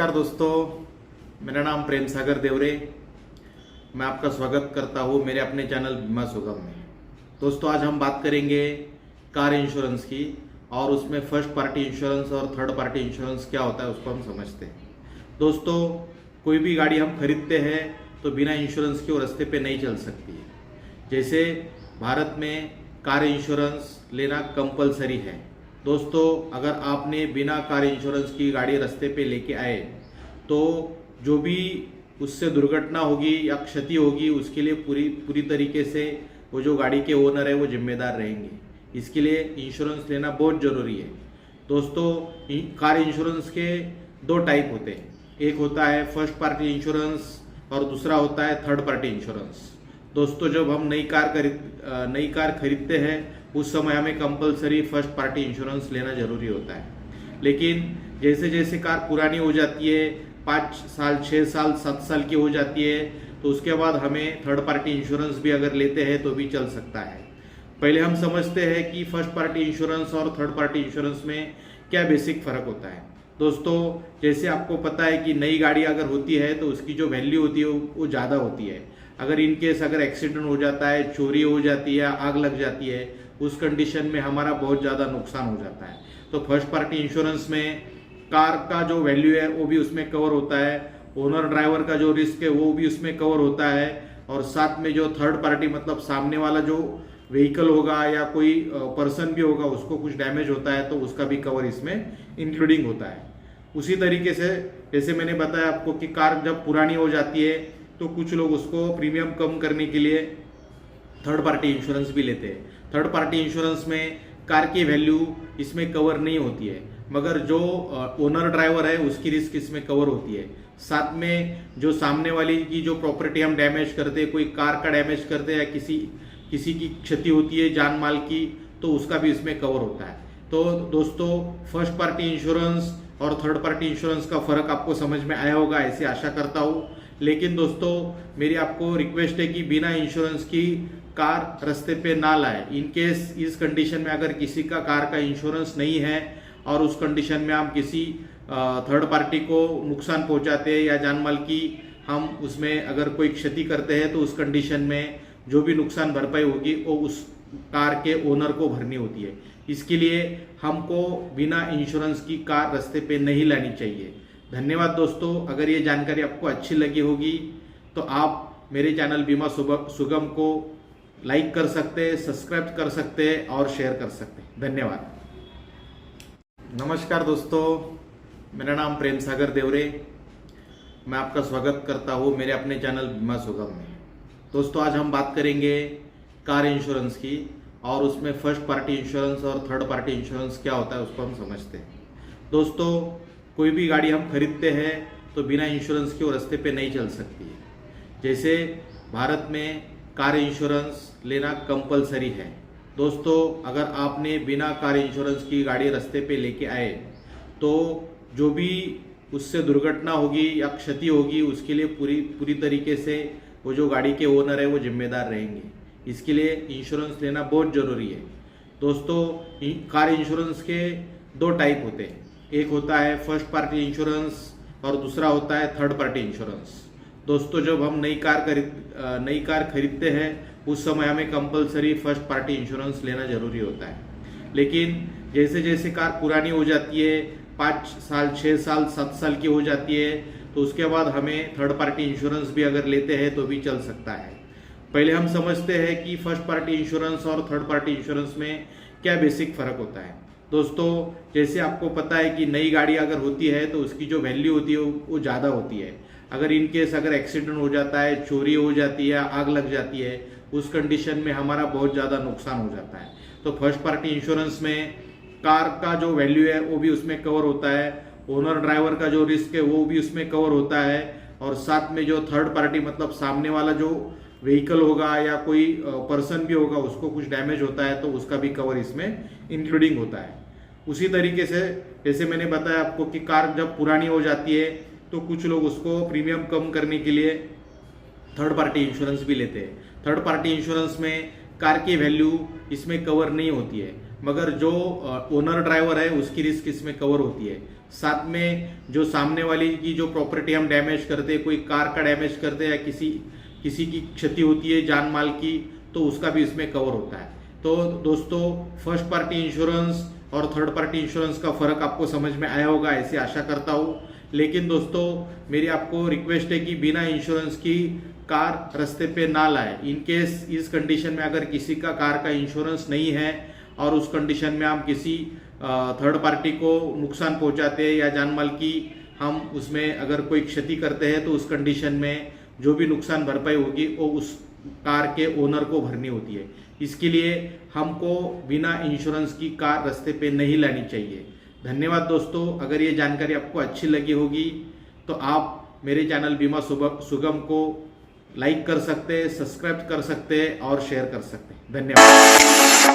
नमस्कार दोस्तों, मेरा नाम प्रेम सागर देवरे। मैं आपका स्वागत करता हूँ मेरे अपने चैनल बीमा सुगम में। दोस्तों, आज हम बात करेंगे कार इंश्योरेंस की और उसमें फर्स्ट पार्टी इंश्योरेंस और थर्ड पार्टी इंश्योरेंस क्या होता है उसको हम समझते हैं। दोस्तों, कोई भी गाड़ी हम खरीदते हैं तो बिना इंश्योरेंस के वो रास्ते पे नहीं चल सकती है। जैसे भारत में कार इंश्योरेंस लेना कंपलसरी है। दोस्तों, अगर आपने बिना कार इंश्योरेंस की गाड़ी रास्ते पे लेके आए तो जो भी उससे दुर्घटना होगी या क्षति होगी उसके लिए पूरी तरीके से वो जो गाड़ी के ओनर है वो जिम्मेदार रहेंगे। इसके लिए इंश्योरेंस लेना बहुत ज़रूरी है। दोस्तों, कार इंश्योरेंस के दो टाइप होते हैं। एक होता है फर्स्ट पार्टी इंश्योरेंस और दूसरा होता है थर्ड पार्टी इंश्योरेंस। दोस्तों, जब हम नई कार खरीदते हैं उस समय हमें कंपलसरी फर्स्ट पार्टी इंश्योरेंस लेना जरूरी होता है। लेकिन जैसे जैसे कार पुरानी हो जाती है, 5 साल 6 साल 7 साल की हो जाती है, तो उसके बाद हमें थर्ड पार्टी इंश्योरेंस भी अगर लेते हैं तो भी चल सकता है। पहले हम समझते हैं कि फर्स्ट पार्टी इंश्योरेंस और थर्ड पार्टी इंश्योरेंस में क्या बेसिक फ़र्क होता है। दोस्तों, जैसे आपको पता है कि नई गाड़ी अगर होती है तो उसकी जो वैल्यू होती है वो ज़्यादा होती है। अगर इनकेस अगर एक्सीडेंट हो जाता है, चोरी हो जाती है, आग लग जाती है, उस कंडीशन में हमारा बहुत ज़्यादा नुकसान हो जाता है। तो फर्स्ट पार्टी इंश्योरेंस में कार का जो वैल्यू है वो भी उसमें कवर होता है, ओनर ड्राइवर का जो रिस्क है वो भी उसमें कवर होता है, और साथ में जो थर्ड पार्टी मतलब सामने वाला जो व्हीकल होगा या कोई पर्सन भी होगा उसको कुछ डैमेज होता है तो उसका भी कवर इसमें इंक्लूडिंग होता है। उसी तरीके से जैसे मैंने बताया आपको कि कार जब पुरानी हो जाती है तो कुछ लोग उसको प्रीमियम कम करने के लिए थर्ड पार्टी इंश्योरेंस भी लेते हैं। थर्ड पार्टी इंश्योरेंस में कार की वैल्यू इसमें कवर नहीं होती है, मगर जो ओनर ड्राइवर है उसकी रिस्क इसमें कवर होती है। साथ में जो सामने वाली की जो प्रॉपर्टी हम डैमेज करते हैं, कोई कार का डैमेज करते हैं या किसी की क्षति होती है जान माल की, तो उसका भी इसमें कवर होता है। तो दोस्तों, फर्स्ट पार्टी इंश्योरेंस और थर्ड पार्टी इंश्योरेंस का फर्क आपको समझ में आया होगा ऐसे आशा करता हूँ। लेकिन दोस्तों, मेरी आपको रिक्वेस्ट है कि बिना इंश्योरेंस की कार रास्ते पे ना लाए। इनकेस इस कंडीशन में अगर किसी का कार का इंश्योरेंस नहीं है और उस कंडीशन में हम किसी थर्ड पार्टी को नुकसान पहुंचाते हैं या जान माल की हम उसमें अगर कोई क्षति करते हैं तो उस कंडीशन में जो भी नुकसान भरपाई होगी वो उस कार के ओनर को भरनी होती है। इसके लिए हमको बिना इंश्योरेंस की कार रास्ते पे नहीं लानी चाहिए। धन्यवाद दोस्तों। अगर ये जानकारी आपको अच्छी लगी होगी तो आप मेरे चैनल बीमा सुगम को लाइक कर सकते हैं, सब्सक्राइब कर सकते हैं और शेयर कर सकते हैं। धन्यवाद। नमस्कार दोस्तों, मेरा नाम प्रेम सागर देवरे। मैं आपका स्वागत करता हूँ मेरे अपने चैनल बीमा सुगम में। दोस्तों, आज हम बात करेंगे कार इंश्योरेंस की और उसमें फर्स्ट पार्टी इंश्योरेंस और थर्ड पार्टी इंश्योरेंस क्या होता है उसको हम समझते हैं। दोस्तों, कोई भी गाड़ी हम खरीदते हैं तो बिना इंश्योरेंस के वो रास्ते पे नहीं चल सकती है। जैसे भारत में कार इंश्योरेंस लेना कंपलसरी है। दोस्तों, अगर आपने बिना कार इंश्योरेंस की गाड़ी रास्ते पे लेके आए तो जो भी उससे दुर्घटना होगी या क्षति होगी उसके लिए पूरी तरीके से वो जो गाड़ी के ओनर है वो जिम्मेदार रहेंगे। इसके लिए इंश्योरेंस लेना बहुत ज़रूरी है। दोस्तों, कार इंश्योरेंस के दो टाइप होते हैं। एक होता है फर्स्ट पार्टी इंश्योरेंस और दूसरा होता है थर्ड पार्टी इंश्योरेंस। दोस्तों, जब हम नई कार खरीदते हैं उस समय हमें कंपलसरी फर्स्ट पार्टी इंश्योरेंस लेना जरूरी होता है। लेकिन जैसे जैसे कार पुरानी हो जाती है, 5 साल 6 साल 7 साल की हो जाती है, तो उसके बाद हमें थर्ड पार्टी इंश्योरेंस भी अगर लेते हैं तो भी चल सकता है। पहले हम समझते हैं कि फर्स्ट पार्टी इंश्योरेंस और थर्ड पार्टी इंश्योरेंस में क्या बेसिक फ़र्क होता है। दोस्तों, जैसे आपको पता है कि नई गाड़ी अगर होती है तो उसकी जो वैल्यू होती है वो ज़्यादा होती है। अगर इनकेस अगर एक्सीडेंट हो जाता है, चोरी हो जाती है, आग लग जाती है, उस कंडीशन में हमारा बहुत ज़्यादा नुकसान हो जाता है। तो फर्स्ट पार्टी इंश्योरेंस में कार का जो वैल्यू है वो भी उसमें कवर होता है, ओनर ड्राइवर का जो रिस्क है वो भी उसमें कवर होता है, और साथ में जो थर्ड पार्टी मतलब सामने वाला जो व्हीकल होगा या कोई पर्सन भी होगा उसको कुछ डैमेज होता है तो उसका भी कवर इसमें इंक्लूडिंग होता है। उसी तरीके से जैसे मैंने बताया आपको कि कार जब पुरानी हो जाती है तो कुछ लोग उसको प्रीमियम कम करने के लिए थर्ड पार्टी इंश्योरेंस भी लेते हैं। थर्ड पार्टी इंश्योरेंस में कार की वैल्यू इसमें कवर नहीं होती है, मगर जो ओनर ड्राइवर है उसकी रिस्क इसमें कवर होती है। साथ में जो सामने वाली की जो प्रॉपर्टी हम डैमेज करते हैं, कोई कार का डैमेज करते हैं या किसी की क्षति होती है जान माल की, तो उसका भी इसमें कवर होता है। तो दोस्तों, फर्स्ट पार्टी इंश्योरेंस और थर्ड पार्टी इंश्योरेंस का फर्क आपको समझ में आया होगा ऐसी आशा करता हूँ। लेकिन दोस्तों, मेरी आपको रिक्वेस्ट है कि बिना इंश्योरेंस की कार रास्ते पे ना लाए। इन केस इस कंडीशन में अगर किसी का कार का इंश्योरेंस नहीं है और उस कंडीशन में हम किसी थर्ड पार्टी को नुकसान पहुंचाते हैं या जान माल की हम उसमें अगर कोई क्षति करते हैं, तो उस कंडीशन में जो भी नुकसान भरपाई होगी वो उस कार के ओनर को भरनी होती है। इसके लिए हमको बिना इंश्योरेंस की कार रास्ते पे नहीं लानी चाहिए। धन्यवाद दोस्तों। अगर ये जानकारी आपको अच्छी लगी होगी तो आप मेरे चैनल बीमा सुगम को लाइक कर सकते हैं, सब्सक्राइब कर सकते हैं और शेयर कर सकते हैं। धन्यवाद।